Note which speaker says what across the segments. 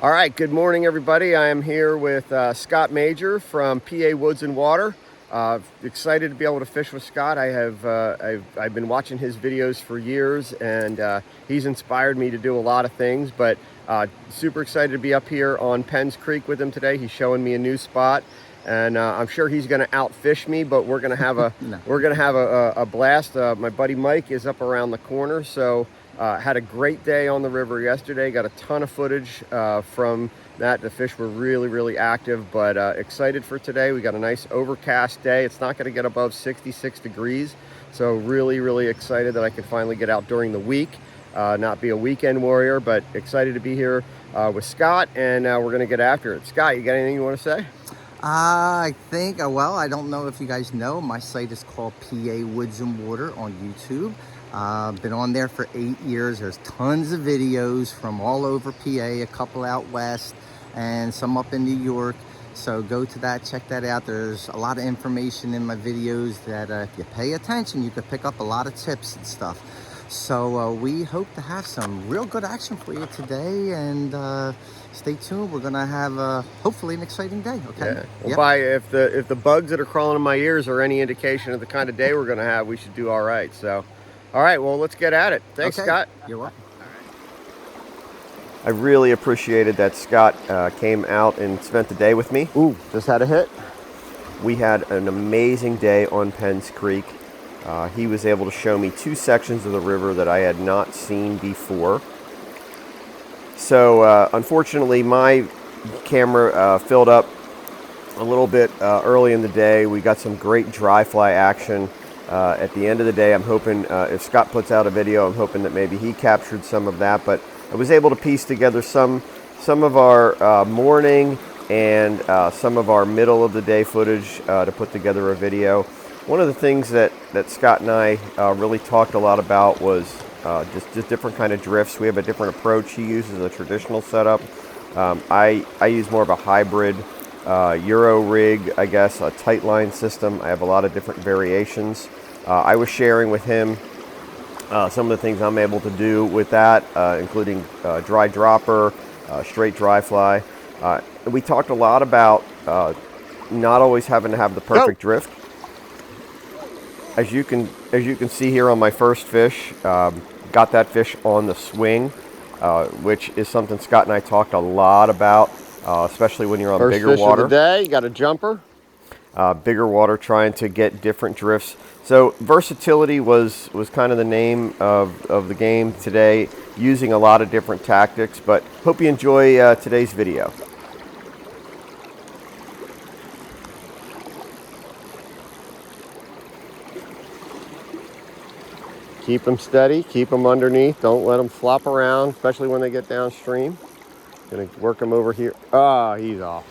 Speaker 1: All right, good morning, everybody. I am here with Scott Major from PA Woods and Water. Excited to be able to fish with Scott. I've been watching his videos for years, and he's inspired me to do a lot of things. But super excited to be up here on Penns Creek with him today. He's showing me a new spot, and I'm sure he's going to outfish me. But we're going to have a
Speaker 2: No.
Speaker 1: we're going to have a blast. My buddy Mike is up around the corner, so. Had a great day on the river yesterday. Got a ton of footage from that. The fish were really active, but excited for today. We got a nice overcast day. It's not going to get above 66 degrees, so really excited that I can finally get out during the week, not be a weekend warrior, but excited to be here with Scott, and we're going to get after it. Scott, you got anything you want to say?
Speaker 2: I think, well, I don't know if you guys know, my site is called PA Woods and Water on YouTube. Been on there for 8 years. There's tons of videos from all over PA, a couple out west and some up in New York. So go to that, check that out. There's a lot of information in my videos that if you pay attention, you could pick up a lot of tips and stuff. So we hope to have some real good action for you today, and stay tuned. We're gonna have hopefully an exciting day. Okay.
Speaker 1: Yeah. Well,
Speaker 2: Yep.
Speaker 1: if the bugs that are crawling in my ears are any indication of the kind of day we're going to have, we should do all right. So, all right. Well, let's get at it. Thanks,
Speaker 2: Okay.
Speaker 1: Scott.
Speaker 2: You're welcome.
Speaker 1: I really appreciated that Scott came out and spent the day with me. Ooh, just had a hit. We had an amazing day on Penns Creek. He was able to show me 2 sections of the river that I had not seen before. So unfortunately, my camera filled up a little bit early in the day. We got some great dry fly action. At the end of the day, I'm hoping if Scott puts out a video, I'm hoping that maybe he captured some of that. But I was able to piece together some of our morning and some of our middle of the day footage to put together a video. One of the things that Scott and I really talked a lot about was just different kind of drifts. We have a different approach. He uses a traditional setup. I use more of a hybrid Euro rig, I guess, a tight line system. I have a lot of different variations. I was sharing with him some of the things I'm able to do with that, including dry dropper, straight dry fly. We talked a lot about not always having to have the perfect drift. As you can see here on my first fish, got that fish on the swing, which is something Scott and I talked a lot about, especially when you're on bigger water. First fish of the day, you got a jumper. Bigger water, trying to get different drifts. So versatility was kind of the name of the game today, using a lot of different tactics, but hope you enjoy today's video. Keep them steady, keep them underneath, don't let them flop around, especially when they get downstream. Gonna work them over here. Ah, he's off.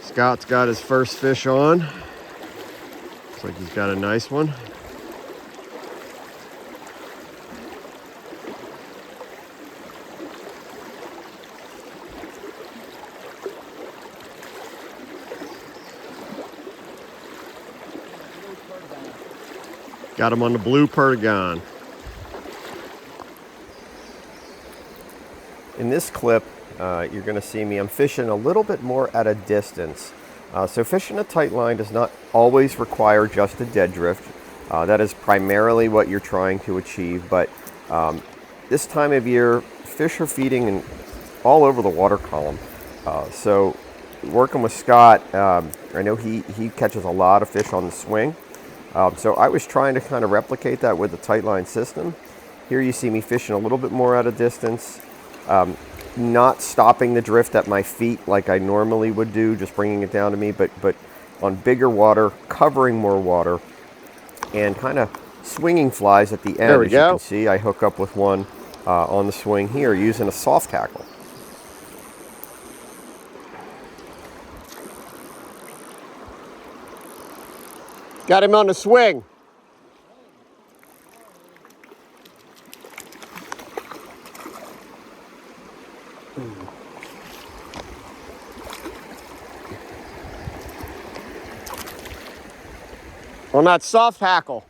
Speaker 1: Scott's got his first fish on. Looks like he's got a nice one. Got him on the blue perdigon. In this clip, you're going to see me, I'm fishing a little bit more at a distance. So fishing a tight line does not always require just a dead drift. That is primarily what you're trying to achieve, but this time of year, fish are feeding all over the water column. So working with Scott, I know he catches a lot of fish on the swing. So I was trying to kind of replicate that with the tight line system. Here you see me fishing a little bit more at a distance, not stopping the drift at my feet like I normally would do, just bringing it down to me, but on bigger water, covering more water, and kind of swinging flies at the end. There we go. As you can see, I hook up with one on the swing here using a soft tackle. Got him on the swing. On that soft hackle.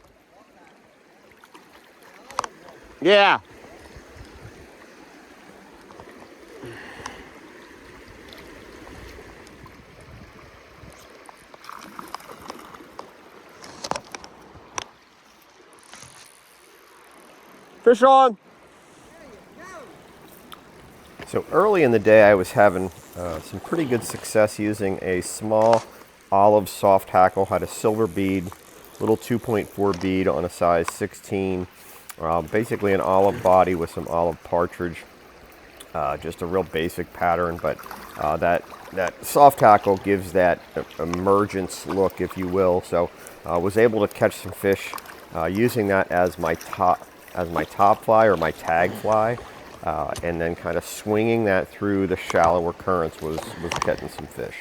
Speaker 1: Yeah.
Speaker 3: Fish on.
Speaker 1: So early in the day, I was having some pretty good success using a small olive soft hackle. Had a silver bead, little 2.4 bead on a size 16. Basically an olive body with some olive partridge. Just a real basic pattern, but that soft tackle gives that emergence look, if you will. So was able to catch some fish using that as my top fly or my tag fly, and then kind of swinging that through the shallower currents was catching some fish.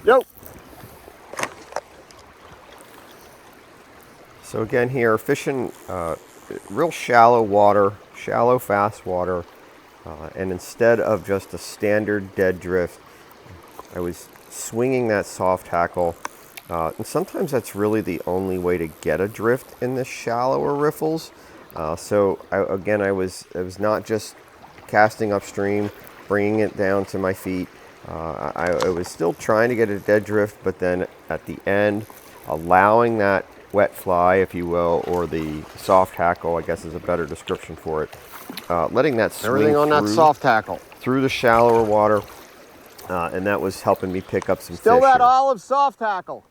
Speaker 3: Yo.
Speaker 1: So again here, fishing real shallow water, shallow fast water, and instead of just a standard dead drift, I was swinging that soft hackle, and sometimes that's really the only way to get a drift in the shallower riffles. I was not just casting upstream, bringing it down to my feet. I was still trying to get a dead drift, but then at the end, allowing that wet fly, if you will, or the soft hackle, I guess is a better description for it, letting that swing
Speaker 3: Everything on that soft tackle.
Speaker 1: through the shallower water, and that was helping me pick up some
Speaker 3: Still
Speaker 1: fish
Speaker 3: that
Speaker 1: here.
Speaker 3: olive soft tackle.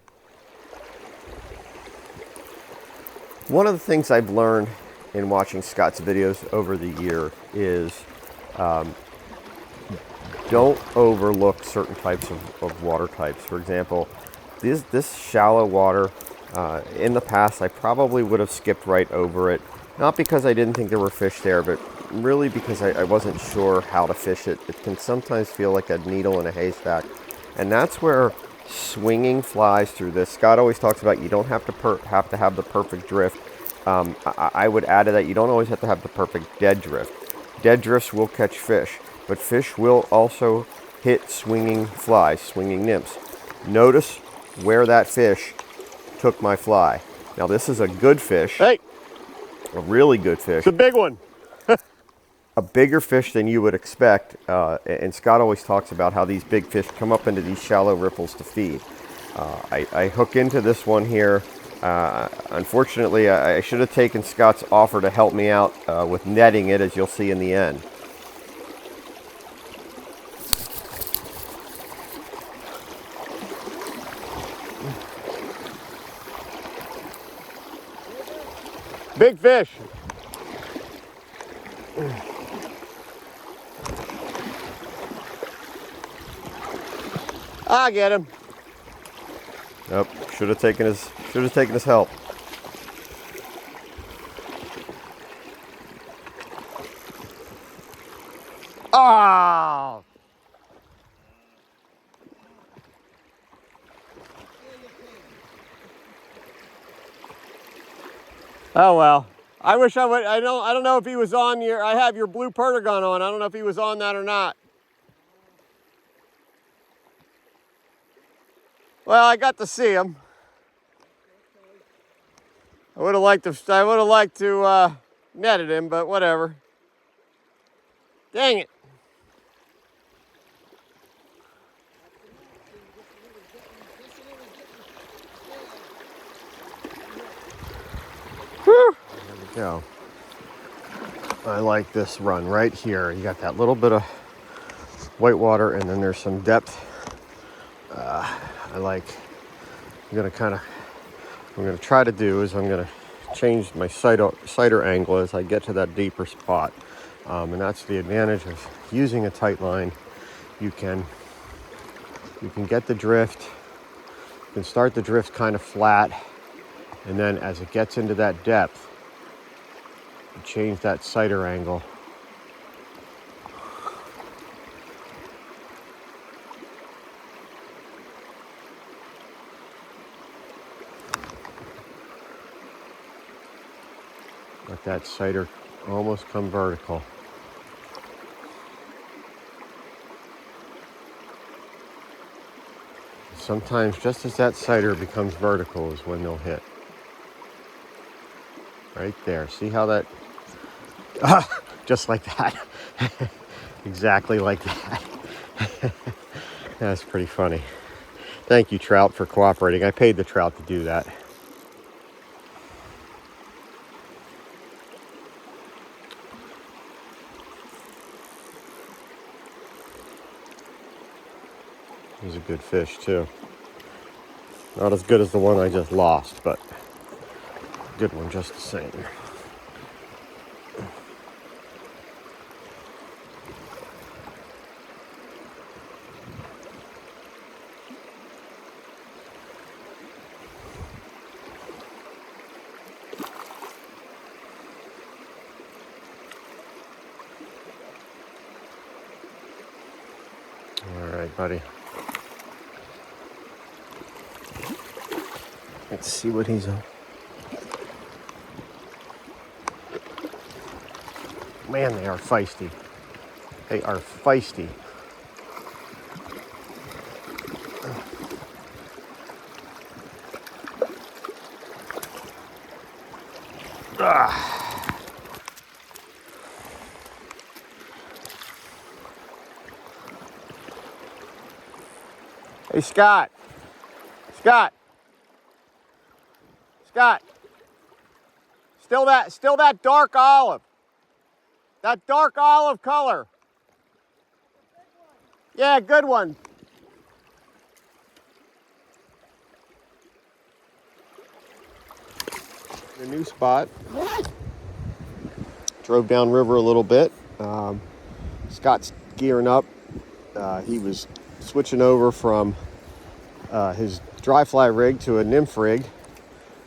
Speaker 1: One of the things I've learned in watching Scott's videos over the year is don't overlook certain types of water types. For example, this shallow water, in the past I probably would have skipped right over it. Not because I didn't think there were fish there, but really because I wasn't sure how to fish it. It can sometimes feel like a needle in a haystack. And that's where swinging flies through this. Scott always talks about you don't have to have the perfect drift. I would add to that, you don't always have to have the perfect dead drift. Dead drifts will catch fish, but fish will also hit swinging flies, swinging nymphs. Notice where that fish took my fly. Now this is a good fish,
Speaker 3: Hey,
Speaker 1: a really good fish,
Speaker 3: it's a big one.
Speaker 1: a bigger fish than you would expect. And Scott always talks about how these big fish come up into these shallow riffles to feed. I hook into this one here. Unfortunately, I should have taken Scott's offer to help me out with netting it, as you'll see in the end.
Speaker 3: Big fish. I get him.
Speaker 1: Nope, should have taken his help.
Speaker 3: Ah. Oh well. I wish I would. I don't know if he was on your. I have your blue perdigon on. I don't know if he was on that or not. Well, I got to see him. I would have liked to netted him, but whatever. Dang it. Whew.
Speaker 1: There we go. I like this run right here. You got that little bit of white water, and then there's some depth. What I'm gonna try to do is I'm gonna change my sighter angle as I get to that deeper spot, and that's the advantage of using a tight line. You can get the drift. You can start the drift kind of flat, and then as it gets into that depth, you change that sighter angle. Let that sighter almost come vertical. sometimes just as that sighter becomes vertical is when they'll hit. Right there. See how that, just like that. Exactly like that. That's pretty funny. Thank you, Trout, for cooperating. I paid the trout to do that. It was a good fish, too. Not as good as the one I just lost, but good one just the same. All right, buddy. Let's see what he's on. Man, they are feisty. They are feisty. Hey, Scott. Scott. Scott. Still that dark olive. That dark olive color. Yeah, good one. A new spot. Drove downriver a little bit. Scott's gearing up. He was switching over from his dry fly rig to a nymph rig,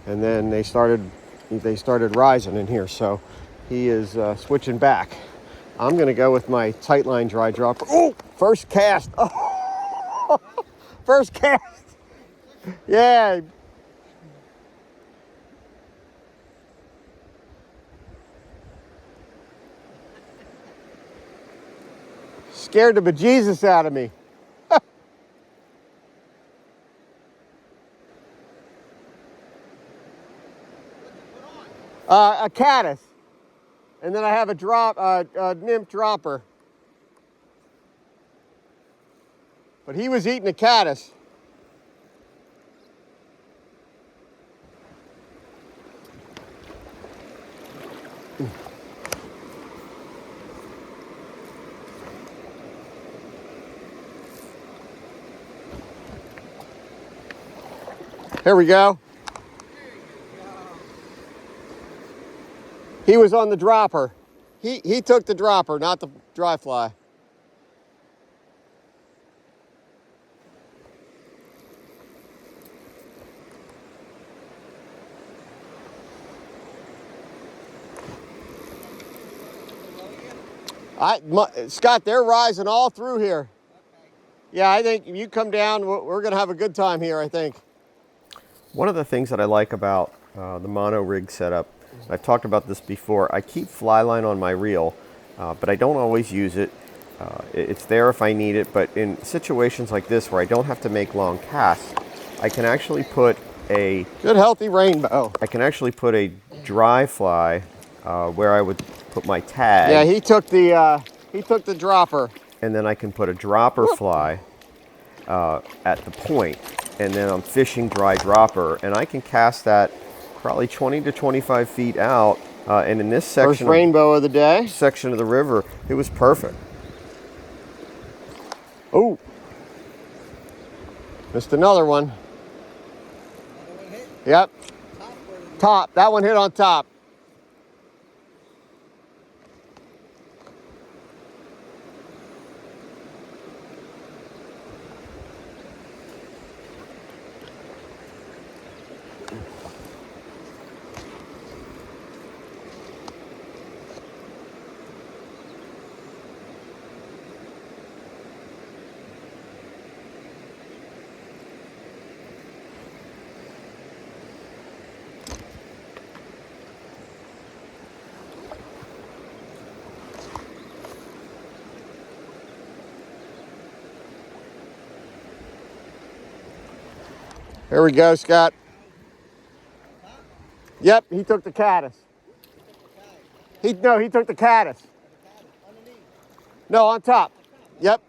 Speaker 1: and then they started rising in here. So he is switching back. I'm gonna go with my tight line dry dropper. Oh, first cast. Oh, first cast. Yeah. Scared the bejesus out of me. A caddis. And then I have a nymph dropper. But he was eating a caddis. Here we go. He was on the dropper. He took the dropper, not the dry fly. Scott, they're rising all through here. Okay. Yeah, I think if you come down, we're going to have a good time here, I think. One of the things that I like about the mono rig setup, I've talked about this before, I keep fly line on my reel, but I don't always use it. It's there if I need it, but in situations like this where I don't have to make long casts, I can actually put a good healthy rainbow. I can actually put a dry fly where I would put my tag. Yeah, he took the dropper. And then I can put a dropper fly at the point, and then I'm fishing dry dropper, and I can cast that probably 20 to 25 feet out. And in this section, first rainbow of the day, section of the river, it was perfect. Oh, missed another one.
Speaker 2: Another one hit?
Speaker 1: Yep. Top. That one hit on top.
Speaker 3: There we go, Scott. Yep, he took the caddis. He took the caddis. No, on top. Yep.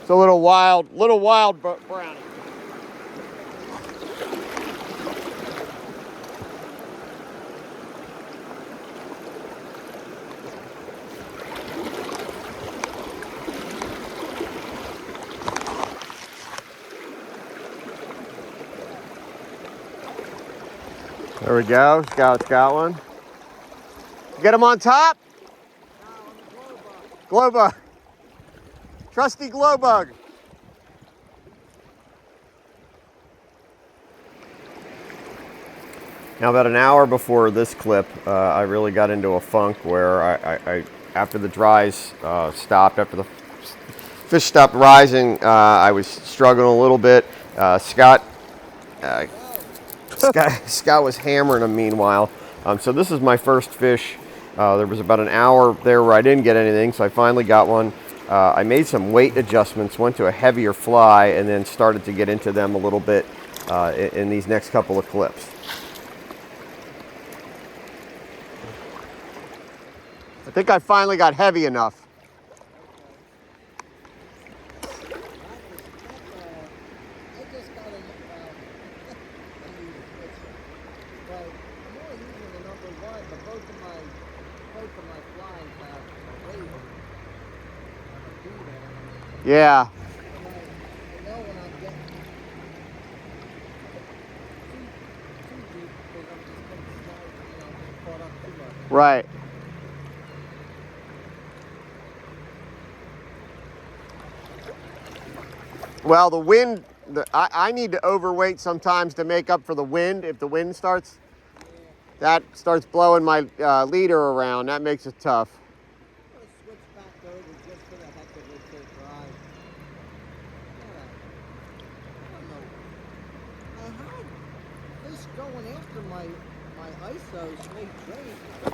Speaker 3: It's a little wild brownie. There we go. Scout's got one. Get him on top? Glow bug. Trusty glow bug. Now, about an hour before this clip, I really got into a funk where I after the dries stopped, after the fish stopped rising, I was struggling a little bit. Scott was hammering them meanwhile. So this is my first fish. There was about an hour there where I didn't get anything, so I finally got one. I made some weight adjustments, went to a heavier fly, and then started to get into them a little bit in these next couple of clips. I think I finally got heavy enough. Yeah. Right. Well, the wind, I need to overweight sometimes to make up for the wind. If the wind starts, that starts blowing my leader around. That makes it tough.
Speaker 2: Switch back over just for the heck of it to dry. I had fish going after my ISO straight drink, but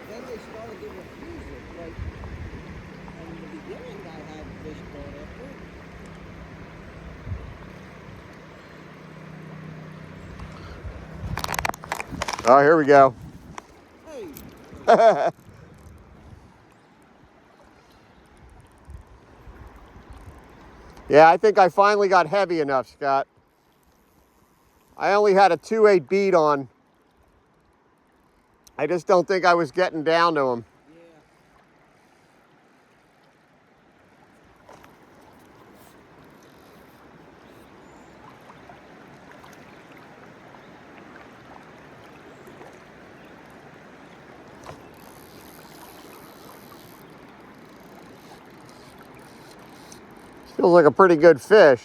Speaker 2: then they started to refuse it. Like in the beginning, I had fish going after it.
Speaker 3: Oh, here we go.
Speaker 2: Hey.
Speaker 3: Yeah, I think I finally got heavy enough, Scott. I only had a 2/8 bead on. I just don't think I was getting down to him. Feels like a pretty good fish.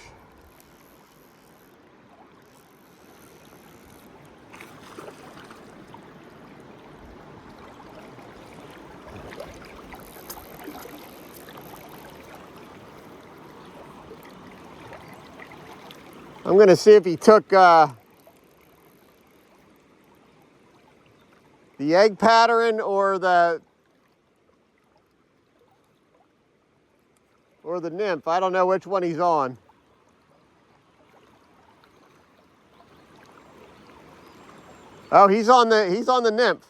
Speaker 3: I'm gonna see if he took the egg pattern or the nymph. I don't know which one he's on. Oh, he's on the nymph.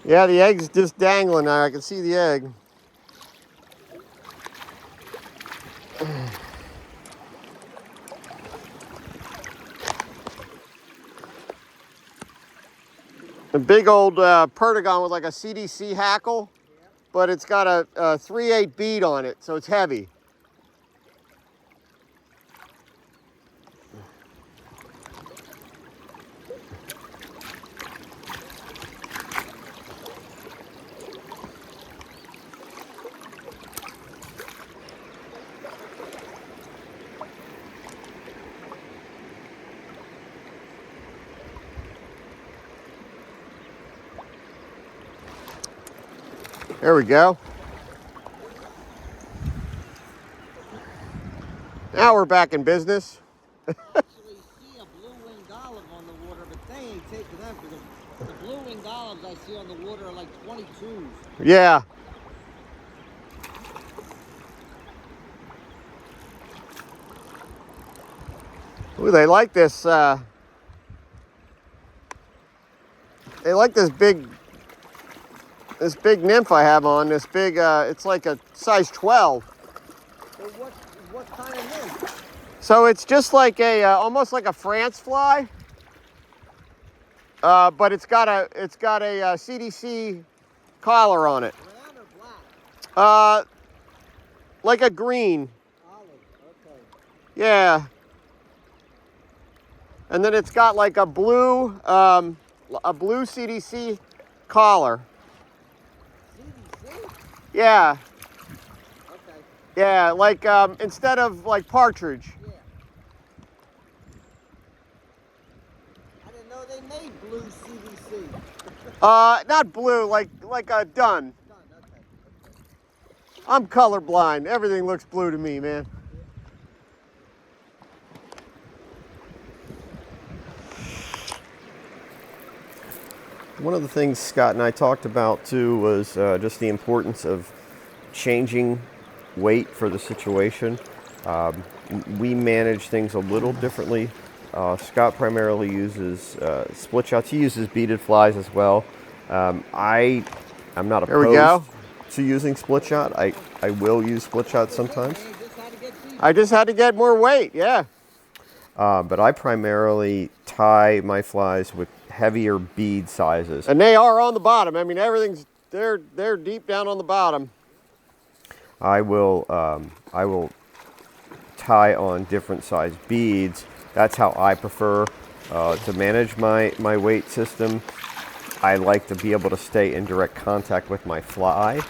Speaker 3: Yeah, the egg's just dangling there. I can see the egg. A big old perdigon with like a CDC hackle, but it's got a 3/8 bead on it, so it's heavy. There we go. Now we're back in business.
Speaker 2: Actually see a blue-winged olive on the water, but they ain't taking them because the blue-winged olives I see on the water are like 22s.
Speaker 3: Yeah. Ooh, they like this. They like this big nymph I have on. This big. It's like a size 12.
Speaker 2: So what kind of nymph?
Speaker 3: So it's just like a almost like a France fly, but it's got a CDC collar on it.
Speaker 2: Brown or black?
Speaker 3: Like a green.
Speaker 2: Olive. Okay.
Speaker 3: Yeah. And then it's got like a blue CDC collar.
Speaker 2: CDC?
Speaker 3: Yeah.
Speaker 2: Okay.
Speaker 3: Yeah, like instead of like partridge.
Speaker 2: Yeah. I didn't know they made blue CDC.
Speaker 3: Not blue, like a dun.
Speaker 2: Done. Okay.
Speaker 3: I'm colorblind. Everything looks blue to me, man. One of the things Scott and I talked about too was just the importance of changing weight for the situation. We manage things a little differently. Scott primarily uses split shots. He uses beaded flies as well. I'm not opposed to using split shot. I will use split shot sometimes. I just had to get more weight, yeah. But I primarily tie my flies with heavier bead sizes. And they are on the bottom. I mean, they're deep down on the bottom. I will tie on different size beads. That's how I prefer to manage my weight system. I like to be able to stay in direct contact with my fly.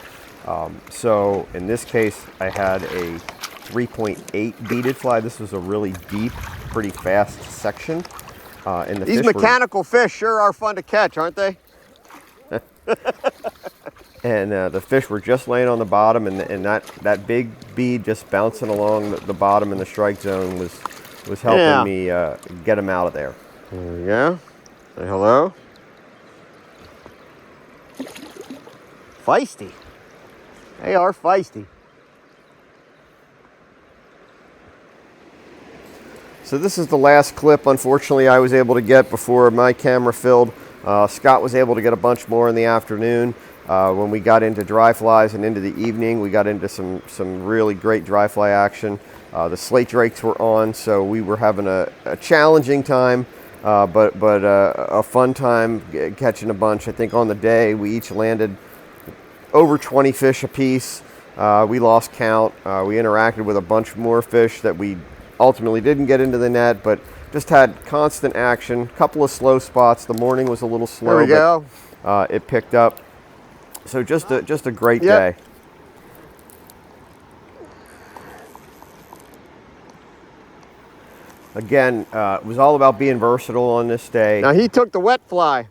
Speaker 3: So in this case, I had a 3.8 beaded fly. This was a really deep, pretty fast section. And these mechanical fish sure are fun to catch, aren't they? And the fish were just laying on the bottom, and that big bead just bouncing along the bottom in the strike zone was helping me get them out of there. There we go. Say hello. Feisty. They are feisty. So this is the last clip, unfortunately, I was able to get before my camera filled. Scott was able to get a bunch more in the afternoon. When we got into dry flies and into the evening, we got into some really great dry fly action. The slate drakes were on, so we were having a challenging time, but a fun time catching a bunch. I think on the day we each landed over 20 fish apiece. We lost count. We interacted with a bunch more fish that we ultimately didn't get into the net, but just had constant action. Couple of slow spots. The morning was a little slow. There we go. It picked up. So just a great day. Again, it was all about being versatile on this day. Now he took the wet fly.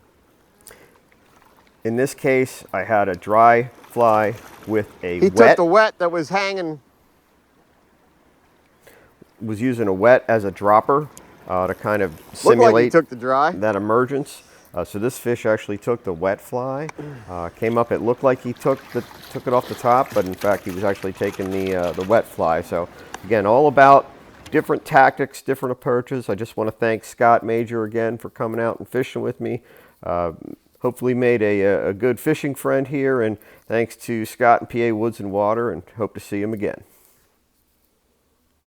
Speaker 3: In this case, I had a dry fly with a wet. He took the wet that was hanging. Was using a wet as a dropper to kind of simulate that emergence. So this fish actually took the wet fly, came up. It looked like he took it off the top, but in fact he was actually taking the wet fly. So again, all about different tactics, different approaches. I just want to thank Scott Major again for coming out and fishing with me. Hopefully made a good fishing friend here, and thanks to Scott and PA Woods and Water, and hope to see him again.